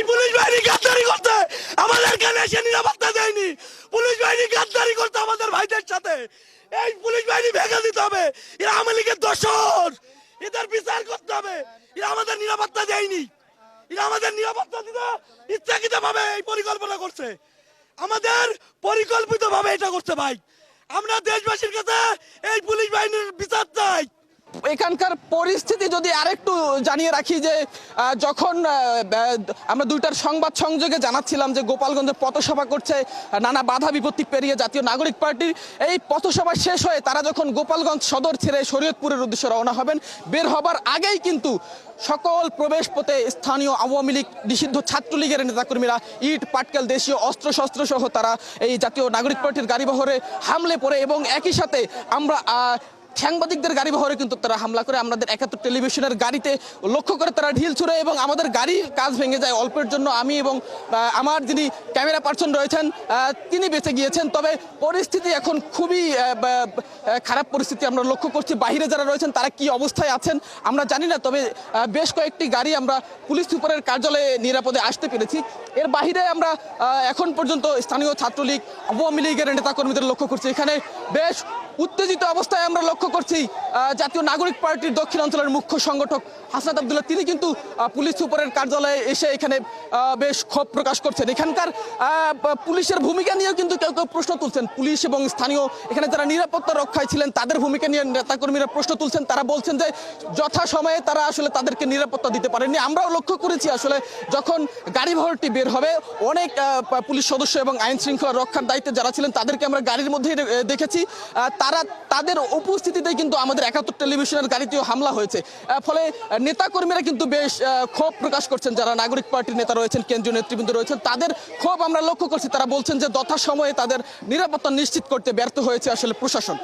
এই পুলিশ বাহিনী গাদ্দারি করতে আমাদের কানে এসে নিরাপত্তা দেয়নি। পুলিশ বাহিনী গাদ্দারি করতে আমাদের ভাইদের সাথে। এই পুলিশ বাহিনী ভেঙে দিতে হবে। এরা আওয়ামী লীগের দোসর, এদের বিচার করতে হবে। এরা আমাদের নিরাপত্তা দেয়নি। এরা আমাদের নিরাপত্তা দিতে ইচ্ছাকৃত ভাবে এই পরিকল্পনা করছে, আমাদের পরিকল্পিত ভাবে এটা করছে। ভাই, আমরা দেশবাসীর কাছে এই পুলিশ বাহিনীর বিচার চাই। এখানকার পরিস্থিতি যদি আরেকটু জানিয়ে রাখি যে যখন আমরা দুইটার সংবাদ সংযোগে জানাচ্ছিলাম যে গোপালগঞ্জে পথসভা করছে, নানা বাধা বিপত্তি পেরিয়ে জাতীয় নাগরিক পার্টির এই পথসভা শেষ হয়ে তারা যখন গোপালগঞ্জ সদর ছেড়ে শরীয়তপুরের উদ্দেশ্যে রওনা হবেন, বের হবার আগেই কিন্তু সকল প্রবেশ পথে স্থানীয় আওয়ামী লীগ নিষিদ্ধ ছাত্রলীগের নেতাকর্মীরা ইট পাটকেল দেশীয় অস্ত্রশস্ত্র সহ তারা এই জাতীয় নাগরিক পার্টির গাড়িবহরে হামলে পড়ে এবং একই সাথে আমরা সাংবাদিকদের গাড়ি বহরে কিন্তু তারা হামলা করে আমাদের ৭১ টেলিভিশনের গাড়িতে লক্ষ্য করে তারা ঢিল ছুড়ে এবং আমাদের গাড়ির কাজ ভেঙে যায় অল্পের জন্য। আমি এবং আমার যিনি ক্যামেরা পার্সন রয়েছেন তিনি বেঁচে গিয়েছেন। তবে পরিস্থিতি এখন খুবই খারাপ পরিস্থিতি আমরা লক্ষ্য করছি। বাহিরে যারা রয়েছেন তারা কি অবস্থায় আছেন আমরা জানি না, তবে বেশ কয়েকটি গাড়ি আমরা পুলিশ সুপারের কার্যালয়ে নিরাপদে আসতে পেরেছি। এর বাহিরে আমরা এখন পর্যন্ত স্থানীয় ছাত্রলীগ আওয়ামী লীগের নেতাকর্মীদের লক্ষ্য করছি। এখানে বেশ উত্তেজিত অবস্থায় আমরা লক্ষ্য করছি জাতীয় নাগরিক পার্টির দক্ষিণ অঞ্চলের মুখ্য সংগঠক হাসনাত আব্দুল্লাহ, তিনি কিন্তু পুলিশ সুপারের কার্যালয়ে এসে এখানে বেশ ক্ষোভ প্রকাশ করছেন। এখানকার পুলিশের ভূমিকা নিয়েও কিন্তু কেউ কেউ প্রশ্ন তুলছেন। পুলিশ এবং স্থানীয় এখানে যারা নিরাপত্তা রক্ষায় ছিলেন তাদের ভূমিকা নিয়ে নেতাকর্মীরা প্রশ্ন তুলছেন। তারা বলছেন যে যথাসময়ে তারা আসলে তাদেরকে নিরাপত্তা দিতে পারেননি। আমরাও লক্ষ্য করেছি আসলে যখন গাড়ি বহরটি বের হবে অনেক পুলিশ সদস্য এবং আইন শৃঙ্খলা রক্ষার দায়িত্বে যারা ছিলেন তাদেরকে আমরা গাড়ির মধ্যেই দেখেছি। তাদের উপস্থিতিতে কিন্তু আমাদের ৭১ টেলিভিশনের গাড়িতেও হামলা হয়েছে। ফলে নেতাকর্মীরা কিন্তু বেশ ক্ষোভ প্রকাশ করছেন। যারা নাগরিক পার্টির নেতা রয়েছেন, কেন্দ্রীয় নেতৃবৃন্দ রয়েছেন, তাদের ক্ষোভ আমরা লক্ষ্য করছি। তারা বলছেন যে যথাসময়ে তাদের নিরাপত্তা নিশ্চিত করতে ব্যর্থ হয়েছে আসলে প্রশাসন।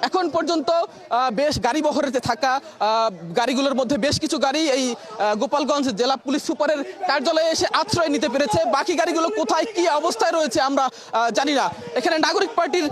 এখন পর্যন্ত বেশ গাড়ি বহরেতে থাকা গাড়িগুলোর মধ্যে বেশ কিছু গাড়ি এই গোপালগঞ্জ জেলা পুলিশ সুপারের কার্যালয়ে এসে আশ্রয় নিতে পেরেছে। বাকি গাড়িগুলো কোথায় কি অবস্থায় রয়েছে আমরা জানি না। এখানে নাগরিক পার্টির